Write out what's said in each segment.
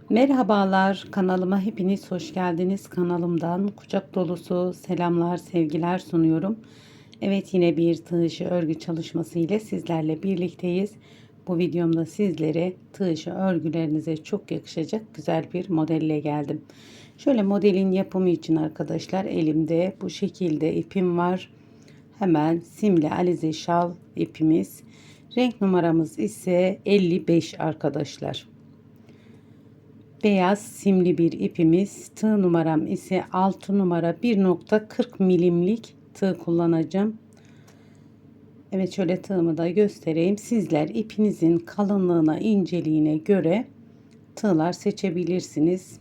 Merhabalar, kanalıma hepiniz hoş geldiniz. Kanalımdan kucak dolusu selamlar, sevgiler sunuyorum. Evet, yine bir tığ işi örgü çalışması ile sizlerle birlikteyiz. Bu videomda sizlere tığ işi örgülerinize çok yakışacak güzel bir modelle geldim. Şöyle modelin yapımı için arkadaşlar elimde bu şekilde ipim var. Hemen simli alize şal ipimiz. Renk numaramız ise 55 arkadaşlar. Beyaz simli bir ipimiz. Tığ numaram ise 6 numara 1,40 milimlik tığ kullanacağım. Evet, şöyle tığımı da göstereyim. Sizler ipinizin kalınlığına, inceliğine göre tığlar seçebilirsiniz.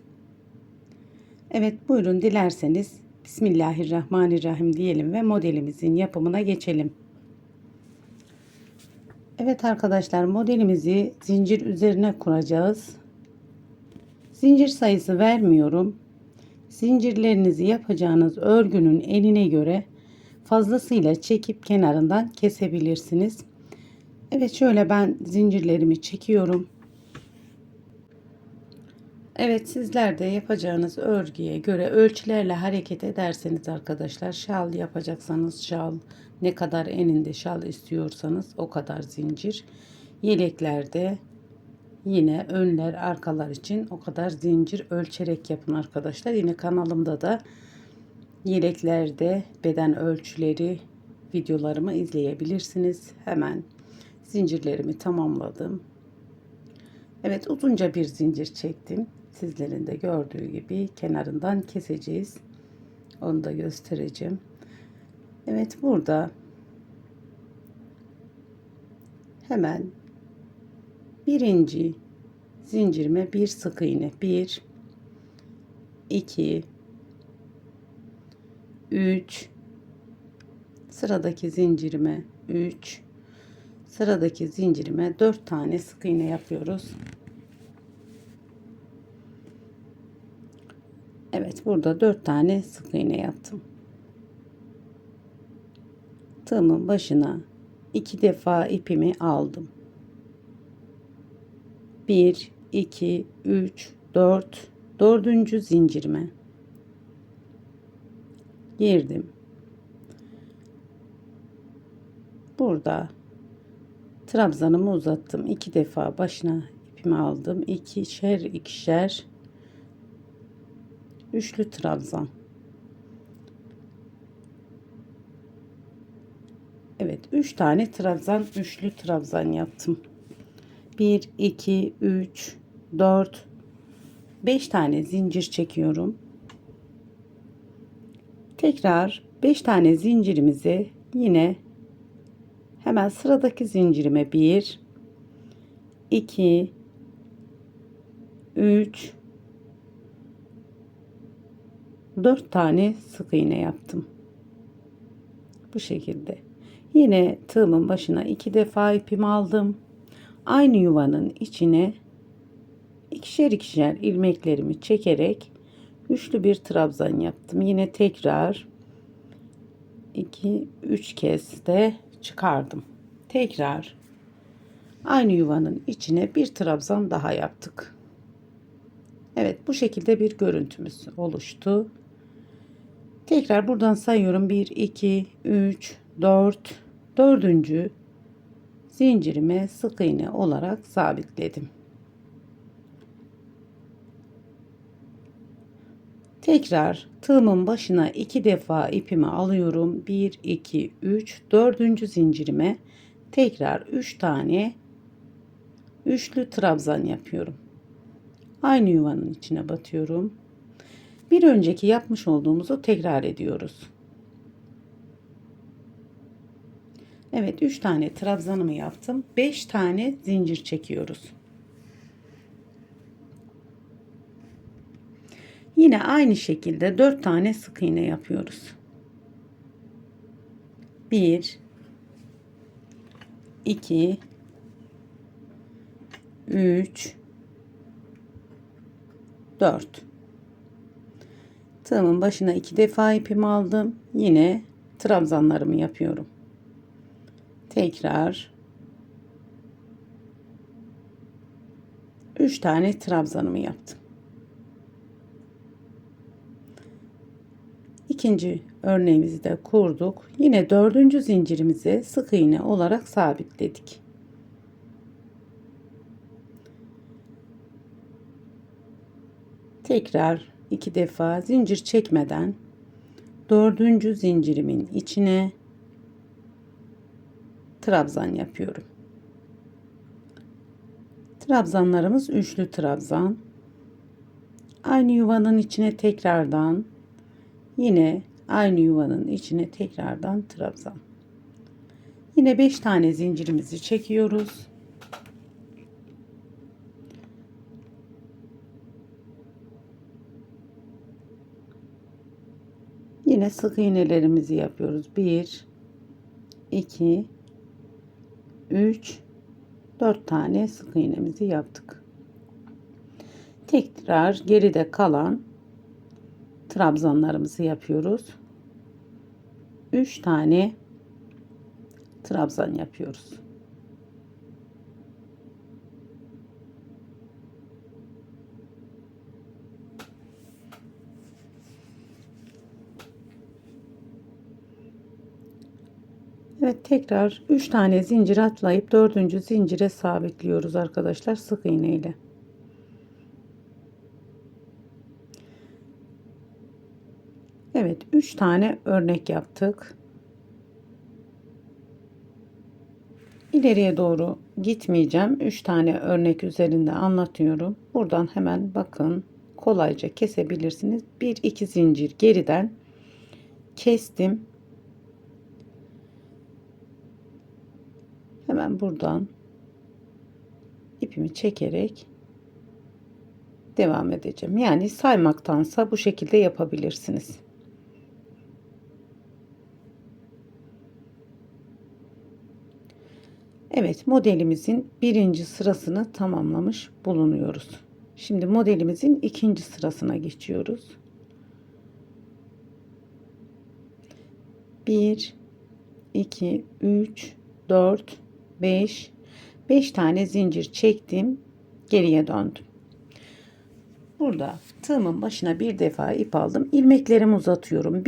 Evet, buyurun, dilerseniz Bismillahirrahmanirrahim diyelim ve modelimizin yapımına geçelim. Evet arkadaşlar, modelimizi zincir üzerine kuracağız. Zincir sayısı vermiyorum. Zincirlerinizi yapacağınız örgünün enine göre fazlasıyla çekip kenarından kesebilirsiniz. Evet, şöyle ben zincirlerimi çekiyorum. Evet, sizler de yapacağınız örgüye göre ölçülerle hareket ederseniz arkadaşlar, şal yapacaksanız şal, ne kadar eninde şal istiyorsanız o kadar zincir. Yeleklerde yine önler arkalar için o kadar zincir ölçerek yapın arkadaşlar. Yine kanalımda da yeleklerde beden ölçüleri videolarımı izleyebilirsiniz. Hemen zincirlerimi tamamladım. Evet, uzunca bir zincir çektim. Sizlerin de gördüğü gibi kenarından keseceğiz. Onu da göstereceğim. Evet, burada hemen birinci zincirime bir sık iğne, 1 2 3, sıradaki zincirime 3, sıradaki zincirime 4 tane sık iğne yapıyoruz. Evet, burada 4 tane sık iğne yaptım. Tığımın başına 2 defa ipimi aldım. 1 2 3 4, dördüncü zincirime girdim. Burada trabzanımı uzattım. 2 defa başına ipimi aldım. İkişer ikişer üçlü trabzan. Evet, 3 tane trabzan, üçlü trabzan yaptım. 1 2 3 4 5 tane zincir çekiyorum. Tekrar 5 tane zincirimizi yine hemen sıradaki zincirime 1 2 3 4 tane sık iğne yaptım. Bu şekilde. Yine tığımın başına 2 defa ipimi aldım. Aynı yuvanın içine ikişer ikişer ilmeklerimi çekerek üçlü bir trabzan yaptım. Yine tekrar 2 3 kez de çıkardım. Tekrar aynı yuvanın içine bir trabzan daha yaptık. Evet, bu şekilde bir görüntümüz oluştu. Tekrar buradan sayıyorum. 1 2 3 4, dördüncü zincirime sık iğne olarak sabitledim. Tekrar tığımın başına 2 defa ipimi alıyorum. 1 2 3, dördüncü zincirime tekrar 3 tane üçlü trabzan yapıyorum. Aynı yuvanın içine batıyorum. Bir önceki yapmış olduğumuzu tekrar ediyoruz. Evet, 3 tane trabzanımı yaptım. 5 tane zincir çekiyoruz. Yine aynı şekilde 4 tane sık iğne yapıyoruz. 1 2 3 4. Tığımın başına 2 defa ipimi aldım. Yine trabzanlarımı yapıyorum. Tekrar 3 tane trabzanımı yaptım. İkinci örneğimizi de kurduk. Yine dördüncü zincirimize sık iğne olarak sabitledik. Tekrar 2 defa zincir çekmeden dördüncü zincirimin içine trabzan yapıyorum. Trabzanlarımız üçlü trabzan. Aynı yuvanın içine tekrardan yine aynı yuvanın içine tekrardan trabzan. Yine 5 tane zincirimizi çekiyoruz. Yine sık iğnelerimizi yapıyoruz. 1 2 3 4 tane sık iğnemizi yaptık. Tekrar geride kalan trabzanlarımızı yapıyoruz. 3 tane trabzan yapıyoruz. Evet, tekrar 3 tane zincir atlayıp dördüncü zincire sabitliyoruz arkadaşlar sık iğne ile. Evet, 3 tane örnek yaptık. İleriye doğru gitmeyeceğim. 3 tane örnek üzerinde anlatıyorum. Buradan hemen bakın, kolayca kesebilirsiniz. 1-2 zincir geriden kestim. Hemen buradan ipimi çekerek devam edeceğim. Yani saymaktansa bu şekilde yapabilirsiniz. Evet, modelimizin birinci sırasını tamamlamış bulunuyoruz. Şimdi modelimizin ikinci sırasına geçiyoruz. 1 2 3 4 5 tane zincir çektim, geriye döndüm. Burada tığımın başına bir defa ip aldım, ilmeklerimi uzatıyorum.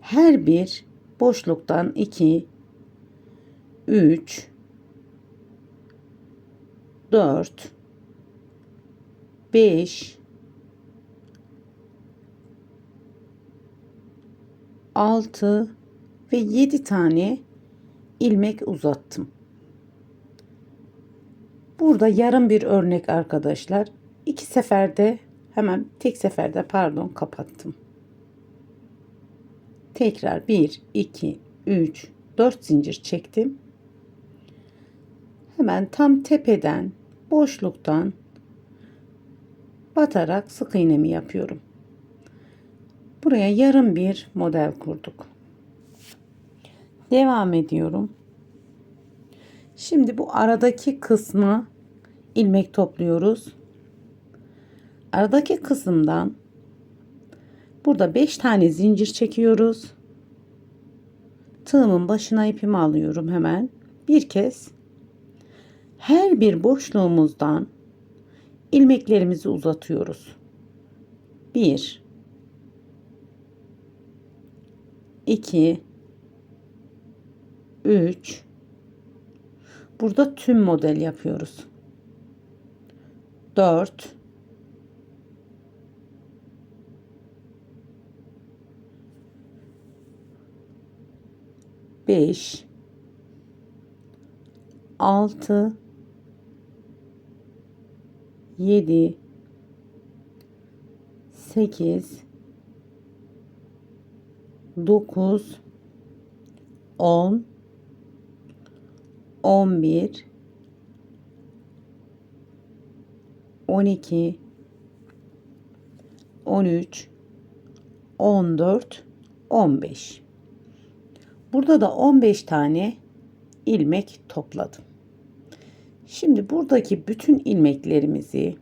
Her bir boşluktan 2 3 4 5 6 ve 7 tane ilmek uzattım. Burada yarım bir örnek arkadaşlar. İki seferde hemen tek seferde kapattım. Tekrar 1 2 3 4 zincir çektim. Hemen tam tepeden boşluktan batarak sık iğnemi yapıyorum. Buraya yarım bir model kurduk. Devam ediyorum. Şimdi bu aradaki kısmı ilmek topluyoruz. Aradaki kısımdan burada 5 tane zincir çekiyoruz. Tığımın başına ipimi alıyorum hemen. Bir kez her bir boşluğumuzdan ilmeklerimizi uzatıyoruz. 1 2 3 Burada tüm model yapıyoruz. 4 5 6 7 8 9 10 11 12 13 14 15. Burada da 15 tane ilmek topladım. Şimdi buradaki bütün ilmeklerimizi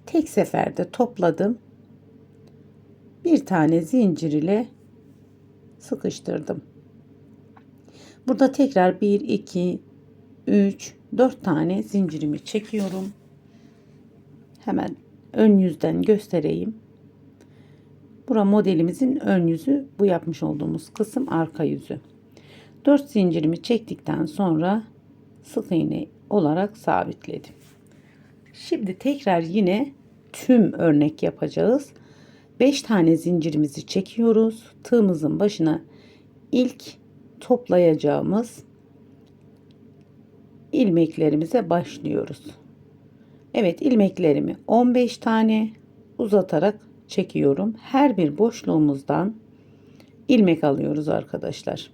tek seferde topladım. Bir tane zincir ile sıkıştırdım. Burada tekrar 1 2 3 4 tane zincirimi çekiyorum. Hemen ön yüzden göstereyim. Bura modelimizin ön yüzü, bu yapmış olduğumuz kısım arka yüzü. 4 zincirimi çektikten sonra sık iğne olarak sabitledim. Şimdi tekrar yine tüm örnek yapacağız. 5 tane zincirimizi çekiyoruz. Tığımızın başına ilk toplayacağımız ilmeklerimize başlıyoruz. Evet, ilmeklerimi 15 tane uzatarak çekiyorum. Her bir boşluğumuzdan ilmek alıyoruz arkadaşlar.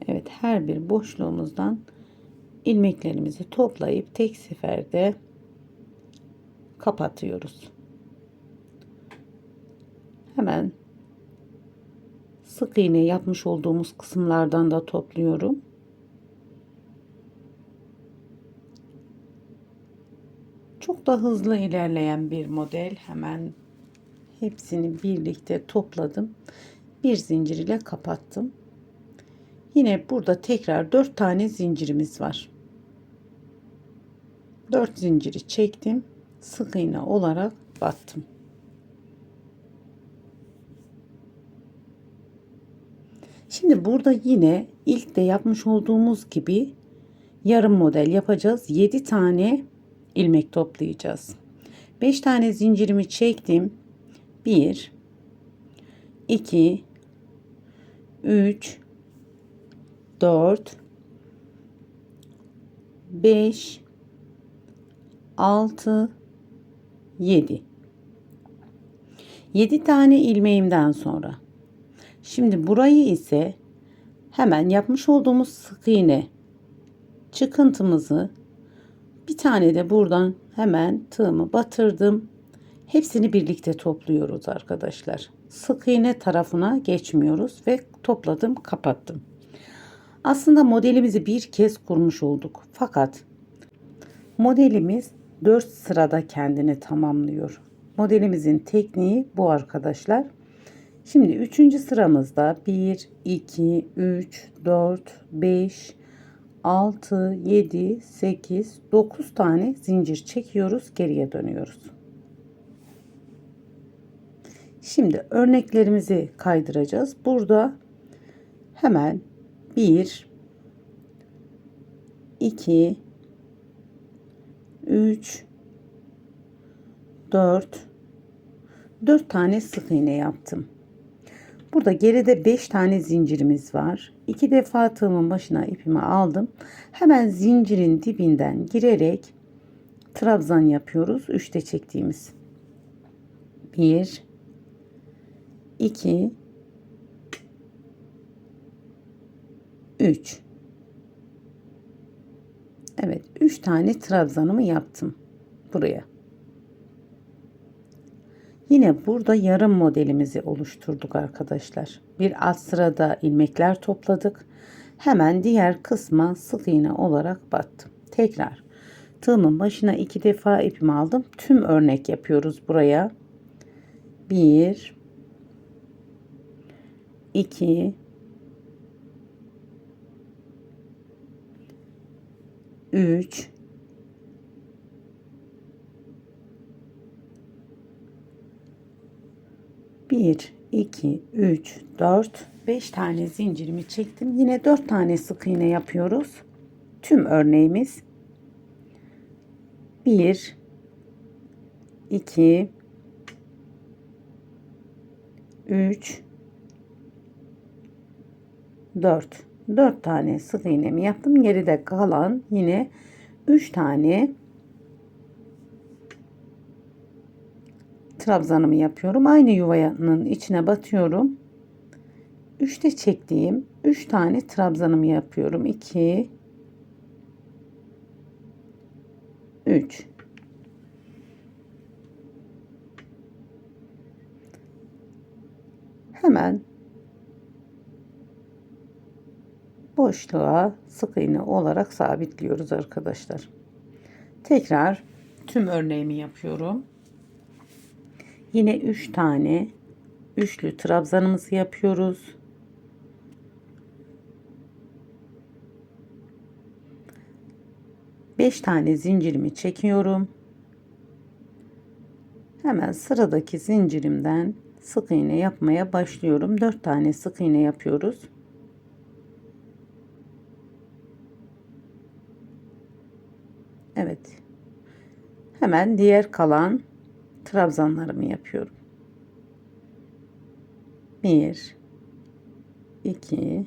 Evet, her bir boşluğumuzdan ilmeklerimizi toplayıp tek seferde kapatıyoruz. Hemen sık iğne yapmış olduğumuz kısımlardan da topluyorum. Çok da hızlı ilerleyen bir model. Hemen hepsini birlikte topladım. Bir zincir ile kapattım. Yine burada tekrar 4 tane zincirimiz var. 4 zinciri çektim. Sık iğne olarak battım. Şimdi burada yine ilk de yapmış olduğumuz gibi yarım model yapacağız. 7 tane ilmek toplayacağız. 5 tane zincirimi çektim. 1 2 3 4 5 6 7 tane ilmeğimden sonra şimdi burayı ise hemen yapmış olduğumuz sık iğne çıkıntımızı bir tane de buradan hemen tığımı batırdım. Hepsini birlikte topluyoruz arkadaşlar. Sık iğne tarafına geçmiyoruz ve topladım, kapattım. Aslında modelimizi bir kez kurmuş olduk. Fakat modelimiz 4 sırada kendini tamamlıyor. Modelimizin tekniği bu arkadaşlar. Şimdi 3. sıramızda 1, 2, 3, 4, 5, 6, 7, 8, 9 tane zincir çekiyoruz. Geriye dönüyoruz. Şimdi örneklerimizi kaydıracağız. Burada hemen 1, 2, 3, 4 tane sık iğne yaptım. Burada geride 5 tane zincirimiz var. 2 defa tığımın başına ipimi aldım. Hemen zincirin dibinden girerek trabzan yapıyoruz. 3'te çektiğimiz. 1 2 3. Evet, 3 tane trabzanımı yaptım buraya. Yine burada yarım modelimizi oluşturduk arkadaşlar. Bir alt sırada ilmekler topladık. Hemen diğer kısma sık iğne olarak battım. Tekrar tığımın başına 2 defa ipimi aldım. Tüm örnek yapıyoruz buraya. 1 2 3 1 2 3 4 5 tane zincirimi çektim. Yine 4 tane sık iğne yapıyoruz. Tüm örneğimiz 1 2 3 4 tane sık iğnemi yaptım. Geride kalan yine 3 tane trabzanımı yapıyorum. Aynı yuvanın içine batıyorum. 3'te çektiğim 3 tane trabzanımı yapıyorum. 2 3 hemen boşluğa sık iğne olarak sabitliyoruz arkadaşlar. Tekrar tüm örneğimi yapıyorum. Yine 3 tane üçlü trabzanımızı yapıyoruz. Beş tane zincirimi çekiyorum. Hemen sıradaki zincirimden sık iğne yapmaya başlıyorum. 4 tane sık iğne yapıyoruz. Evet. Hemen diğer kalan trabzanlarımı yapıyorum. 1 2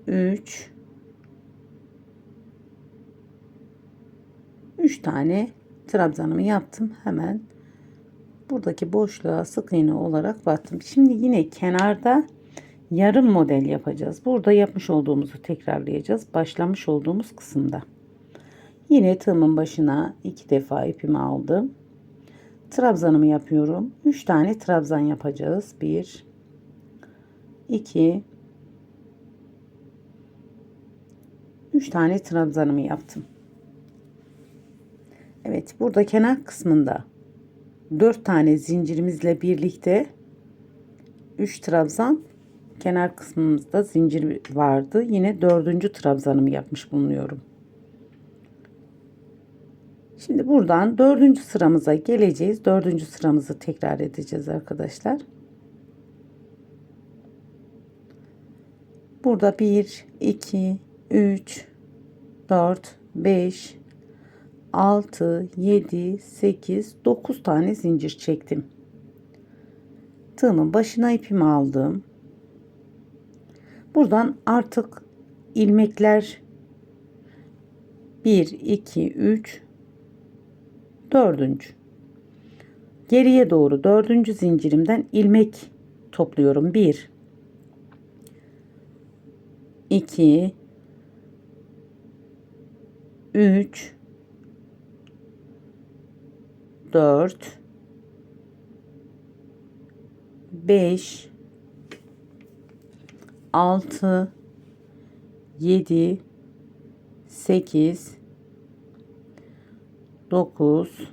3 3 tane trabzanımı yaptım. Hemen buradaki boşluğa sık iğne olarak battım. Şimdi yine kenarda yarım model yapacağız. Burada yapmış olduğumuzu tekrarlayacağız. Başlamış olduğumuz kısımda. Yine tığımın başına 2 defa ipimi aldım. Trabzanımı yapıyorum. 3 tane trabzan yapacağız. 1 2 3 tane trabzanımı yaptım. Evet, burada kenar kısmında 4 tane zincirimizle birlikte 3 trabzan, kenar kısmımızda zincir vardı. Yine 4. trabzanımı yapmış bulunuyorum. Şimdi buradan 4. sıramıza geleceğiz. 4. sıramızı tekrar edeceğiz arkadaşlar. Burada 1 2 3 4 5 6 7 8 9 tane zincir çektim. Tığımın başına ipimi aldım. Buradan artık ilmekler 1 2 3 4. Geriye doğru 4. zincirimden ilmek topluyorum. 1 2 3 4 5 6 7 8 9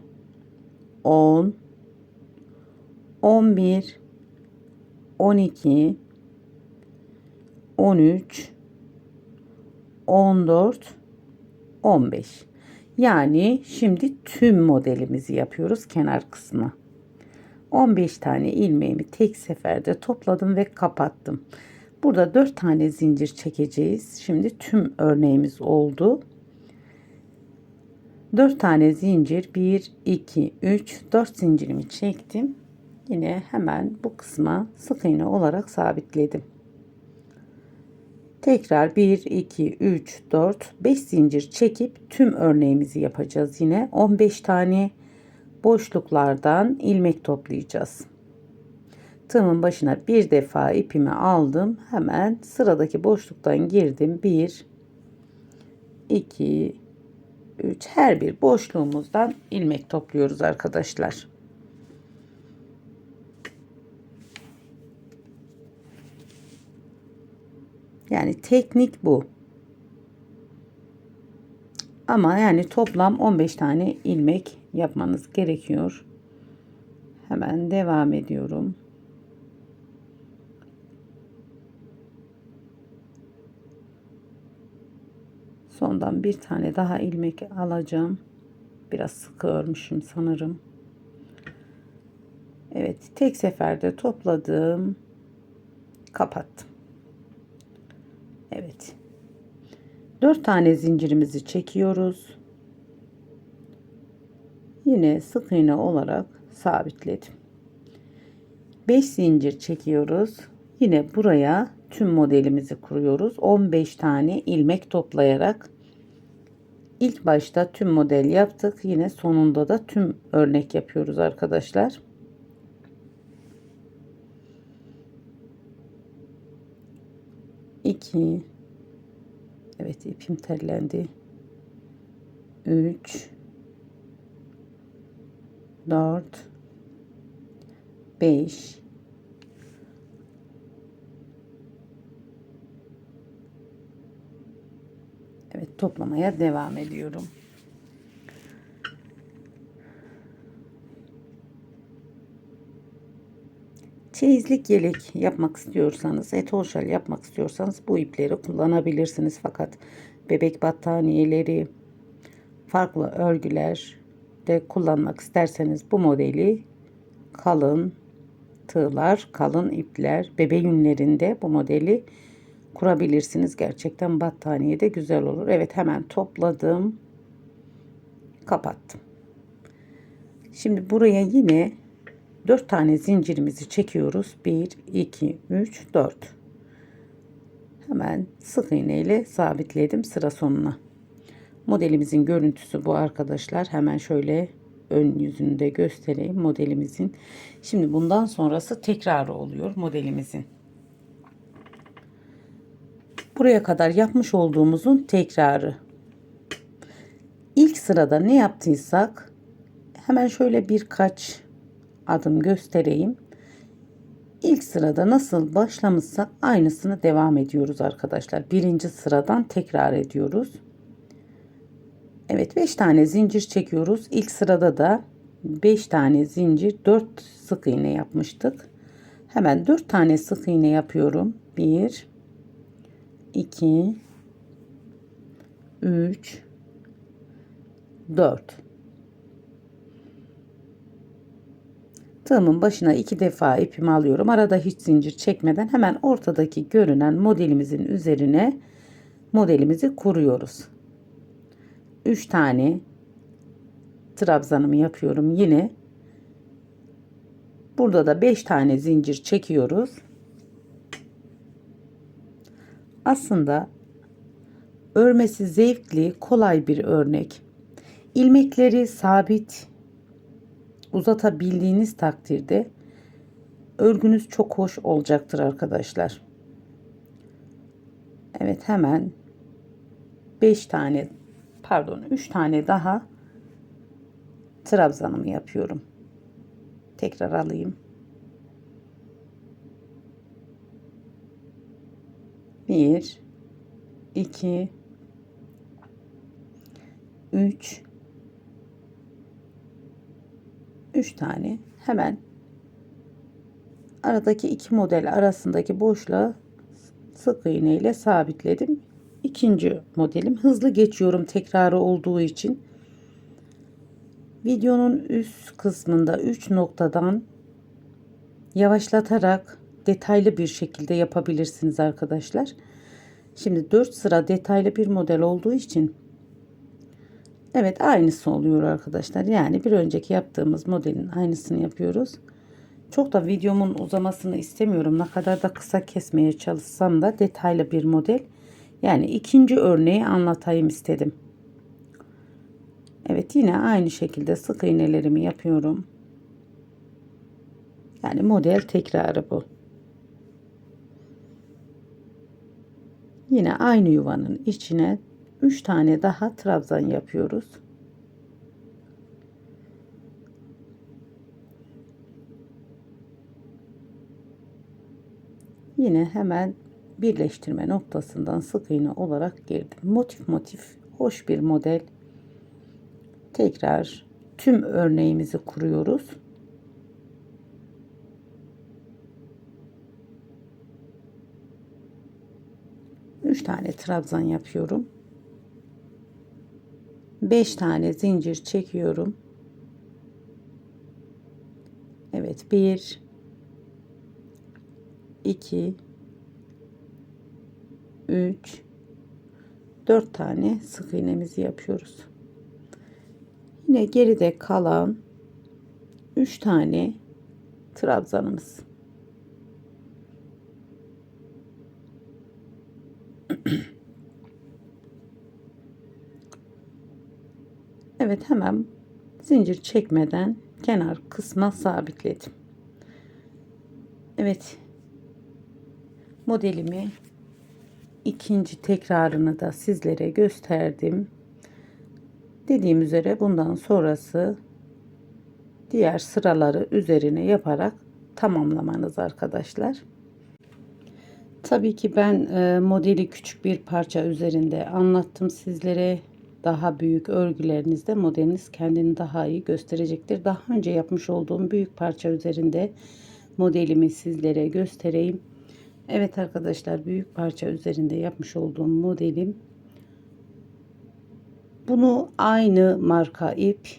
10 11 12 13 14 15. Yani şimdi tüm modelimizi yapıyoruz kenar kısmı. 15 tane ilmeğimi tek seferde topladım ve kapattım. Burada 4 tane zincir çekeceğiz. Şimdi tüm örneğimiz oldu. 4 tane zincir, 1 2 3 4 zincirimi çektim. Yine hemen bu kısma sık iğne olarak sabitledim. Tekrar 1 2 3 4 5 zincir çekip tüm örneğimizi yapacağız. Yine 15 tane boşluklardan ilmek toplayacağız. Tığımın başına bir defa ipimi aldım. Hemen sıradaki boşluktan girdim. 1 2 3, her bir boşluğumuzdan ilmek topluyoruz arkadaşlar. Yani teknik bu. Ama yani toplam 15 tane ilmek yapmanız gerekiyor. Hemen devam ediyorum. Sondan bir tane daha ilmek alacağım. Biraz sıkı örmüşüm sanırım. Evet, tek seferde topladım. Kapattım. Evet. 4 tane zincirimizi çekiyoruz. Yine sık iğne olarak sabitledim. 5 zincir çekiyoruz. Yine buraya tüm modelimizi kuruyoruz. 15 tane ilmek toplayarak ilk başta tüm model yaptık. Yine sonunda da tüm örnek yapıyoruz arkadaşlar. İki. Evet, ipim terlendi. 3 4 5 Evet, toplamaya devam ediyorum. Çeyizlik yelek yapmak istiyorsanız, etol şal yapmak istiyorsanız bu ipleri kullanabilirsiniz. Fakat bebek battaniyeleri, farklı örgüler de kullanmak isterseniz bu modeli kalın tığlar, kalın ipler, bebe yünlerinde bu modeli kurabilirsiniz. Gerçekten battaniye de güzel olur. Evet, hemen topladım, kapattım. Şimdi buraya yine 4 tane zincirimizi çekiyoruz. 1, 2, 3, 4. Hemen sık iğne ile sabitledim sıra sonuna. Modelimizin görüntüsü bu arkadaşlar. Hemen şöyle ön yüzünü de göstereyim modelimizin. Şimdi bundan sonrası tekrarı oluyor modelimizin. Buraya kadar yapmış olduğumuzun tekrarı. İlk sırada ne yaptıysak hemen şöyle birkaç adım göstereyim. İlk sırada nasıl başlamışsak aynısını devam ediyoruz arkadaşlar. Birinci sıradan tekrar ediyoruz. Evet, 5 tane zincir çekiyoruz. İlk sırada da 5 tane zincir, 4 sık iğne yapmıştık. Hemen 4 tane sık iğne yapıyorum. 1, 2, 3, 4. Tığımın başına 2 defa ipimi alıyorum. Arada hiç zincir çekmeden hemen ortadaki görünen modelimizin üzerine modelimizi kuruyoruz. 3 tane trabzanımı yapıyorum yine. Burada da 5 tane zincir çekiyoruz. Aslında örmesi zevkli, kolay bir örnek. İlmekleri sabit uzatabildiğiniz takdirde örgünüz çok hoş olacaktır arkadaşlar. Evet, hemen 5 tane, pardon, 3 tane daha trabzanımı yapıyorum. Tekrar alayım. 1, 2, 3 tane hemen aradaki iki model arasındaki boşluğa sık iğne ile sabitledim. İkinci modelim, hızlı geçiyorum tekrarı olduğu için. Videonun üst kısmında 3 noktadan yavaşlatarak detaylı bir şekilde yapabilirsiniz arkadaşlar. Şimdi 4 sıra detaylı bir model olduğu için evet, aynısı oluyor arkadaşlar. Yani bir önceki yaptığımız modelin aynısını yapıyoruz. Çok da videomun uzamasını istemiyorum. Ne kadar da kısa kesmeye çalışsam da detaylı bir model. Yani ikinci örneği anlatayım istedim. Evet, yine aynı şekilde sık iğnelerimi yapıyorum. Yani model tekrarı bu. Yine aynı yuvanın içine 3 tane daha trabzan yapıyoruz. Yine hemen birleştirme noktasından sık iğne olarak girdim. Motif motif hoş bir model. Tekrar tüm örneğimizi kuruyoruz. Üç tane trabzan yapıyorum. 5 tane zincir çekiyorum. Evet, 1, 2, 3, 4 tane sık iğnemizi yapıyoruz. Yine geride kalan 3 tane trabzanımız. Evet, hemen zincir çekmeden kenar kısma sabitledim. Evet, modelimi ikinci tekrarını da sizlere gösterdim. Dediğim üzere bundan sonrası diğer sıraları üzerine yaparak tamamlamanız arkadaşlar. Tabii ki ben modeli küçük bir parça üzerinde anlattım sizlere. Daha büyük örgülerinizde modeliniz kendini daha iyi gösterecektir. Daha önce yapmış olduğum büyük parça üzerinde modelimi sizlere göstereyim. Evet arkadaşlar, büyük parça üzerinde yapmış olduğum modelim. Bunu aynı marka ip,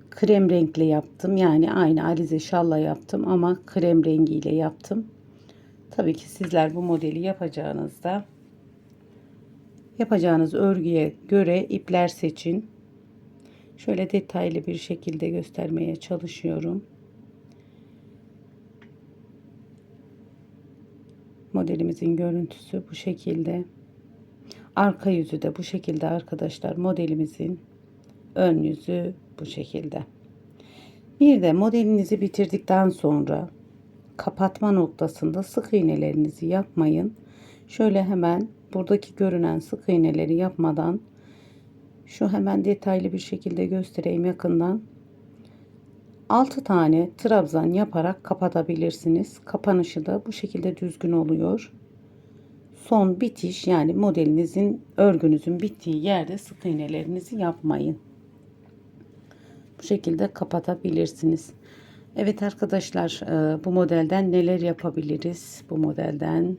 krem renkli yaptım. Yani aynı alize şalla yaptım ama krem rengiyle yaptım. Tabii ki sizler bu modeli yapacağınızda yapacağınız örgüye göre ipler seçin. Şöyle detaylı bir şekilde göstermeye çalışıyorum. Modelimizin görüntüsü bu şekilde. Arka yüzü de bu şekilde arkadaşlar. Modelimizin ön yüzü bu şekilde. Bir de modelinizi bitirdikten sonra kapatma noktasında sık iğnelerinizi yapmayın. Şöyle hemen buradaki görünen sık iğneleri yapmadan şu hemen detaylı bir şekilde göstereyim yakından. 6 tane trabzan yaparak kapatabilirsiniz. Kapanışı da bu şekilde düzgün oluyor. Son bitiş, yani modelinizin, örgünüzün bittiği yerde sık iğnelerinizi yapmayın. Bu şekilde kapatabilirsiniz. Evet arkadaşlar, bu modelden neler yapabiliriz? Bu modelden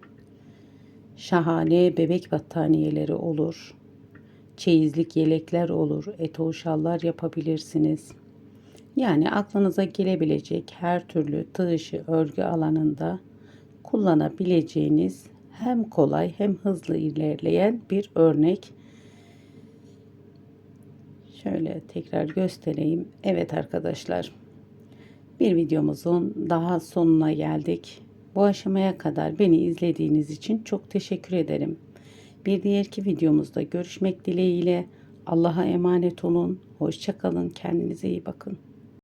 şahane bebek battaniyeleri olur. Çeyizlik yelekler olur. Eto şallar yapabilirsiniz. Yani aklınıza gelebilecek her türlü tığ işi örgü alanında kullanabileceğiniz hem kolay hem hızlı ilerleyen bir örnek. Şöyle tekrar göstereyim. Evet arkadaşlar, bir videomuzun daha sonuna geldik. Bu aşamaya kadar beni izlediğiniz için çok teşekkür ederim. Bir diğerki videomuzda görüşmek dileğiyle. Allah'a emanet olun. Hoşça kalın. Kendinize iyi bakın.